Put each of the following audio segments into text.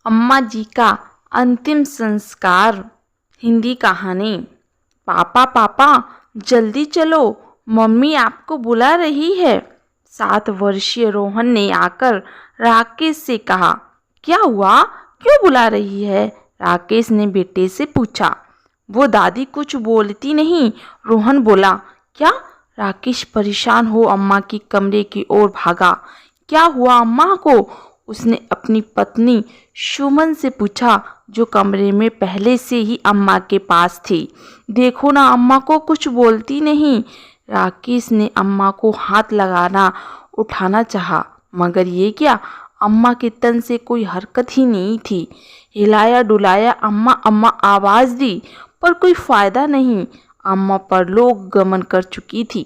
अम्मा जी का अंतिम संस्कार। हिंदी कहानी। पापा पापा जल्दी चलो, मम्मी आपको बुला रही है। 7 वर्षीय रोहन ने आकर राकेश से कहा। क्या हुआ, क्यों बुला रही है? राकेश ने बेटे से पूछा। वो दादी कुछ बोलती नहीं, रोहन बोला। क्या? राकेश परेशान हो अम्मा की कमरे की ओर भागा। क्या हुआ अम्मा को? उसने अपनी पत्नी सुमन से पूछा, जो कमरे में पहले से ही अम्मा के पास थी। देखो ना, अम्मा को कुछ बोलती नहीं। राकेश ने अम्मा को हाथ लगाना उठाना चाहा, मगर ये क्या, अम्मा के तन से कोई हरकत ही नहीं थी। हिलाया डुलाया, अम्मा अम्मा आवाज दी, पर कोई फायदा नहीं। अम्मा परलोक गमन कर चुकी थी।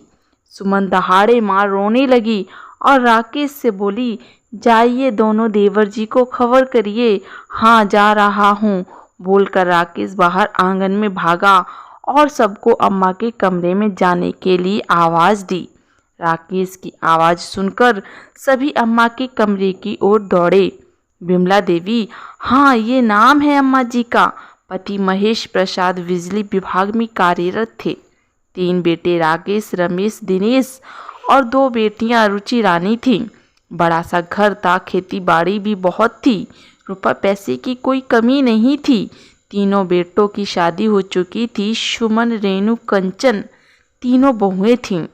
सुमन दहाड़े मार रोने लगी और राकेश से बोली, जाइए दोनों देवर जी को खबर करिए। हाँ, जा रहा हूँ, बोलकर राकेश बाहर आंगन में भागा और सबको अम्मा के कमरे में जाने के लिए आवाज दी। राकेश की आवाज सुनकर सभी अम्मा के कमरे की ओर दौड़े। विमला देवी, हाँ ये नाम है अम्मा जी का। पति महेश प्रसाद बिजली विभाग में कार्यरत थे। 3 बेटे राकेश, रमेश, दिनेश और 2 बेटियां रुचि रानी थीं। बड़ा सा घर था, खेती बाड़ी भी बहुत थी, रुपये पैसे की कोई कमी नहीं थी। तीनों बेटों की शादी हो चुकी थी। सुमन, रेणु, कंचन तीनों बहुएं थीं।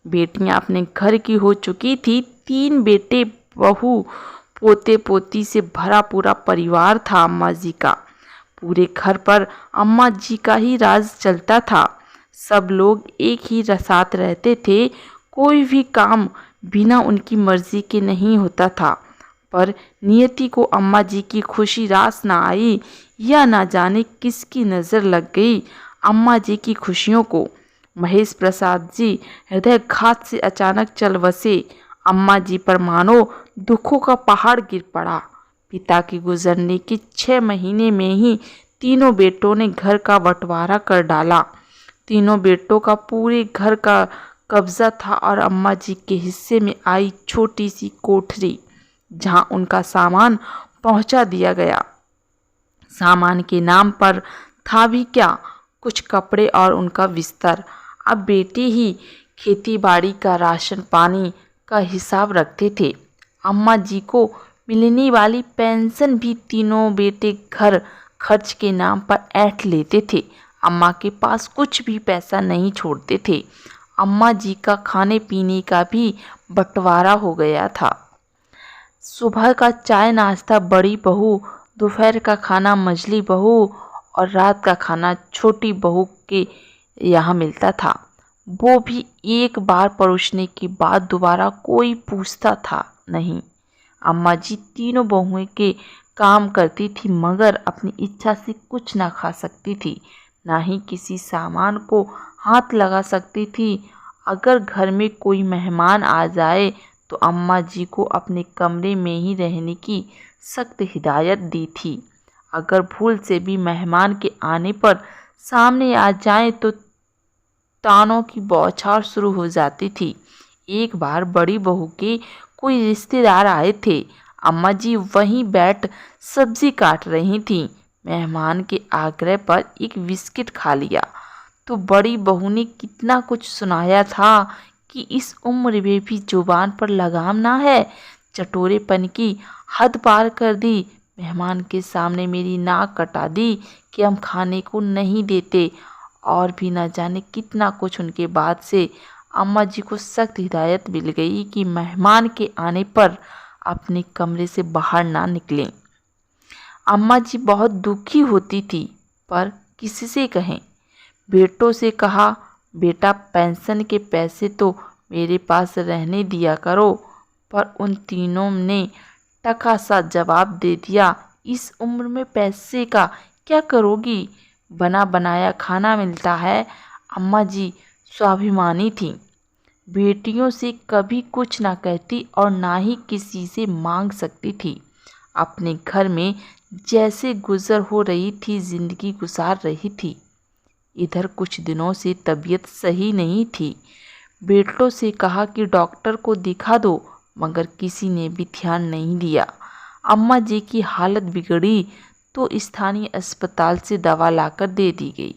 बेटियां अपने घर की हो चुकी थी। 3 बेटे, बहू, पोते पोती से भरा पूरा परिवार था अम्मा जी का। पूरे घर पर अम्मा जी का ही राज चलता था। सब लोग एक ही साथ रहते थे। कोई भी काम बिना उनकी मर्जी के नहीं होता था। पर नियति को अम्मा जी की खुशी रास ना आई, या ना जाने किसकी नज़र लग गई अम्मा जी की खुशियों को। महेश प्रसाद जी हृदयघात से अचानक चल बसे। अम्मा जी पर मानो दुखों का पहाड़ गिर पड़ा। पिता के गुजरने के 6 महीने में ही तीनों बेटों ने घर का बंटवारा कर डाला। तीनों बेटों का पूरे घर का कब्जा था और अम्मा जी के हिस्से में आई छोटी सी कोठरी, जहां उनका सामान पहुंचा दिया गया। सामान के नाम पर था भी क्या, कुछ कपड़े और उनका बिस्तर। अब बेटे ही खेती बाड़ी का राशन पानी का हिसाब रखते थे। अम्मा जी को मिलने वाली पेंशन भी तीनों बेटे घर खर्च के नाम पर ऐंठ लेते थे। अम्मा के पास कुछ भी पैसा नहीं छोड़ते थे। अम्मा जी का खाने पीने का भी बंटवारा हो गया था। सुबह का चाय नाश्ता बड़ी बहू, दोपहर का खाना मझली बहू और रात का खाना छोटी बहू के यहाँ मिलता था। वो भी एक बार परोसने के बाद दोबारा कोई पूछता था नहीं। अम्मा जी तीनों बहुएं के काम करती थी, मगर अपनी इच्छा से कुछ ना खा सकती थी, ना ही किसी सामान को हाथ लगा सकती थी। अगर घर में कोई मेहमान आ जाए तो अम्मा जी को अपने कमरे में ही रहने की सख्त हिदायत दी थी। अगर भूल से भी मेहमान के आने पर सामने आ जाए तो तानों की बौछार शुरू हो जाती थी। एक बार बड़ी बहू के कोई रिश्तेदार आए थे। अम्मा जी वहीं बैठ सब्जी काट रही थीं। मेहमान के आग्रह पर एक बिस्किट खा लिया तो बड़ी बहू ने कितना कुछ सुनाया था कि इस उम्र में भी जुबान पर लगाम ना है। चटोरेपन की हद पार कर दी। मेहमान के सामने मेरी नाक कटा दी कि हम खाने को नहीं देते, और भी ना जाने कितना कुछ। उनके बाद से अम्मा जी को सख्त हिदायत मिल गई कि मेहमान के आने पर अपने कमरे से बाहर ना निकलें। अम्मा जी बहुत दुखी होती थी, पर किससे कहें। बेटों से कहा, बेटा पेंशन के पैसे तो मेरे पास रहने दिया करो, पर उन तीनों ने टका सा जवाब दे दिया, इस उम्र में पैसे का क्या करोगी, बना बनाया खाना मिलता है। अम्मा जी स्वाभिमानी थीं, बेटियों से कभी कुछ ना कहती और ना ही किसी से मांग सकती थी। अपने घर में जैसे गुजर हो रही थी, जिंदगी गुजार रही थी। इधर कुछ दिनों से तबीयत सही नहीं थी। बेटों से कहा कि डॉक्टर को दिखा दो, मगर किसी ने भी ध्यान नहीं दिया। अम्मा जी की हालत बिगड़ी तो स्थानीय अस्पताल से दवा लाकर दे दी गई,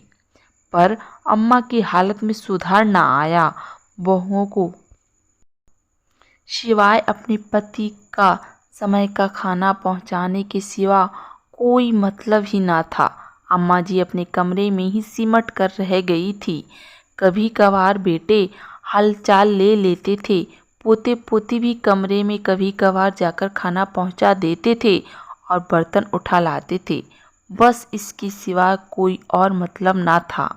पर अम्मा की हालत में सुधार न आया। बहुओं को सिवाय अपने पति का समय का खाना पहुंचाने के सिवा कोई मतलब ही ना था। अम्मा जी अपने कमरे में ही सिमट कर रह गई थी। कभी कभार बेटे हालचाल ले लेते थे, पोते पोती भी कमरे में कभी कभार जाकर खाना पहुंचा देते थे और बर्तन उठा लाते थे। बस इसके सिवा कोई और मतलब ना था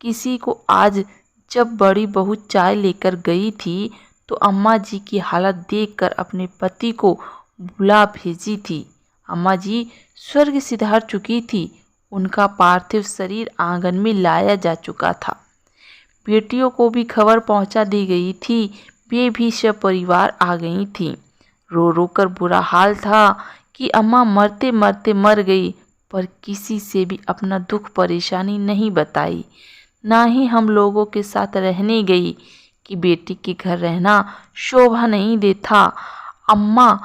किसी को। आज जब बड़ी बहू चाय लेकर गई थी तो अम्मा जी की हालत देखकर अपने पति को बुला भेजी थी। अम्मा जी स्वर्ग सिधार चुकी थी। उनका पार्थिव शरीर आंगन में लाया जा चुका था। बेटियों को भी खबर पहुंचा दी गई थी। वे भी सपरिवार आ गई थीं। रो रो कर बुरा हाल था कि अम्मा मरते मरते मर गई, पर किसी से भी अपना दुख परेशानी नहीं बताई। ना ही हम लोगों के साथ रहने गई कि बेटी के घर रहना शोभा नहीं देता। अम्मा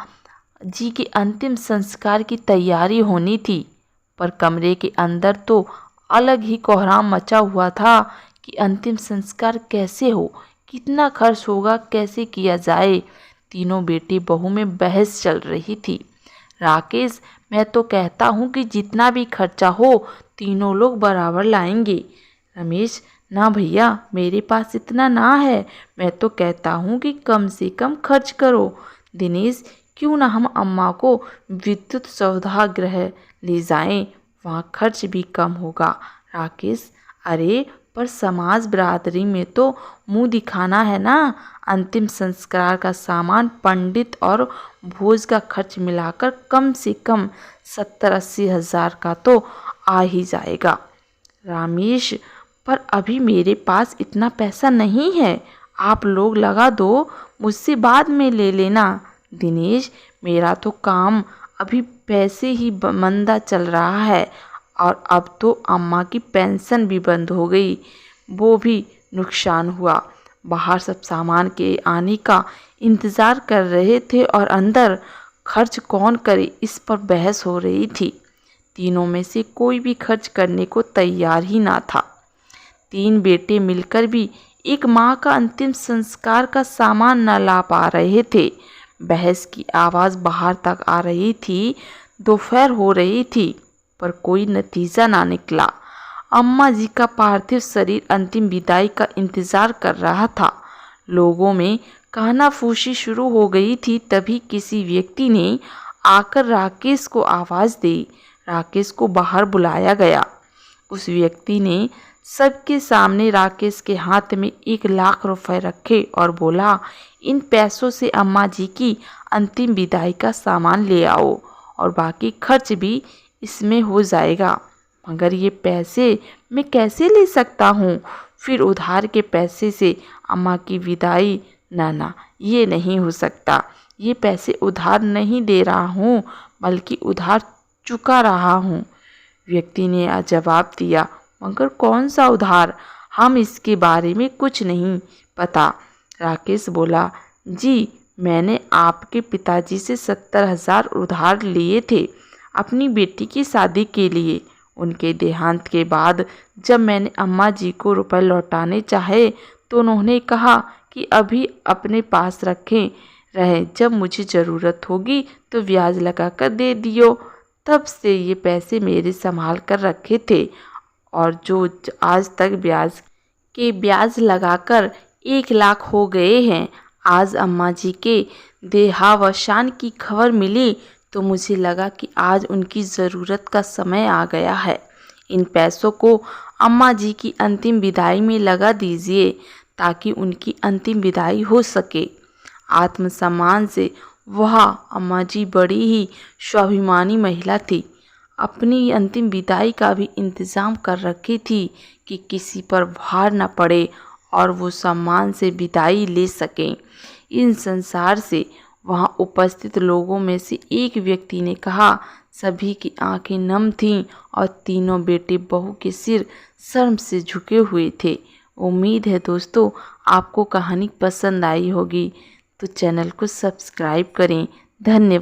जी के अंतिम संस्कार की तैयारी होनी थी, पर कमरे के अंदर तो अलग ही कोहराम मचा हुआ था कि अंतिम संस्कार कैसे हो, कितना खर्च होगा, कैसे किया जाए। तीनों बेटी बहू में बहस चल रही थी। राकेश, मैं तो कहता हूँ कि जितना भी खर्चा हो तीनों लोग बराबर लाएंगे। रमेश, ना भैया, मेरे पास इतना ना है, मैं तो कहता हूँ कि कम से कम खर्च करो। दिनेश, क्यों ना हम अम्मा को विद्युत सौदागृह ले जाएं, वहाँ खर्च भी कम होगा। राकेश, अरे पर समाज बिरादरी में तो मुंह दिखाना है ना। अंतिम संस्कार का सामान, पंडित और भोज का खर्च मिलाकर कम से कम 70-80 हज़ार का तो आ ही जाएगा। रमेश, पर अभी मेरे पास इतना पैसा नहीं है, आप लोग लगा दो, मुझसे बाद में ले लेना। दिनेश, मेरा तो काम अभी पैसे ही मंदा चल रहा है और अब तो अम्मा की पेंशन भी बंद हो गई, वो भी नुकसान हुआ। बाहर सब सामान के आने का इंतज़ार कर रहे थे और अंदर खर्च कौन करे, इस पर बहस हो रही थी। तीनों में से कोई भी खर्च करने को तैयार ही ना था। तीन बेटे मिलकर भी एक माँ का अंतिम संस्कार का सामान न ला पा रहे थे। बहस की आवाज़ बाहर तक आ रही थी। दोपहर हो रही थी, पर कोई नतीजा ना निकला। अम्मा जी का पार्थिव शरीर अंतिम विदाई का इंतजार कर रहा था। लोगों में कानाफूसी शुरू हो गई थी। तभी किसी व्यक्ति ने आकर राकेश को आवाज़ दी। राकेश को बाहर बुलाया गया। उस व्यक्ति ने सबके सामने राकेश के हाथ में 1 लाख रुपए रखे और बोला, इन पैसों से अम्मा जी की अंतिम विदाई का सामान ले आओ और बाकी खर्च भी इसमें हो जाएगा। मगर ये पैसे मैं कैसे ले सकता हूँ? फिर उधार के पैसे से अम्मा की विदाई? ना, ये नहीं हो सकता। ये पैसे उधार नहीं दे रहा हूँ, बल्कि उधार चुका रहा हूँ। व्यक्ति ने जवाब दिया, मगर कौन सा उधार? हम इसके बारे में कुछ नहीं पता। राकेश बोला, जी, मैंने आपके पिताजी से 70,000 उधार लिए थे अपनी बेटी की शादी के लिए। उनके देहांत के बाद जब मैंने अम्मा जी को रुपए लौटाने चाहे तो उन्होंने कहा कि अभी अपने पास रखें रहे, जब मुझे ज़रूरत होगी तो ब्याज लगा कर दे दियो। तब से ये पैसे मेरे संभाल कर रखे थे और जो आज तक ब्याज लगाकर 1 लाख हो गए हैं। आज अम्मा जी के देहावसान की खबर मिली तो मुझे लगा कि आज उनकी ज़रूरत का समय आ गया है। इन पैसों को अम्मा जी की अंतिम विदाई में लगा दीजिए ताकि उनकी अंतिम विदाई हो सके। आत्मसम्मान से वह अम्मा जी बड़ी ही स्वाभिमानी महिला थी। अपनी अंतिम विदाई का भी इंतज़ाम कर रखी थी कि किसी पर भार न पड़े और वो सम्मान से विदाई ले सकें इन संसार से। वहाँ उपस्थित लोगों में से एक व्यक्ति ने कहा। सभी की आंखें नम थीं और तीनों बेटे बहू के सिर शर्म से झुके हुए थे। उम्मीद है दोस्तों आपको कहानी पसंद आई होगी, तो चैनल को सब्सक्राइब करें। धन्यवाद।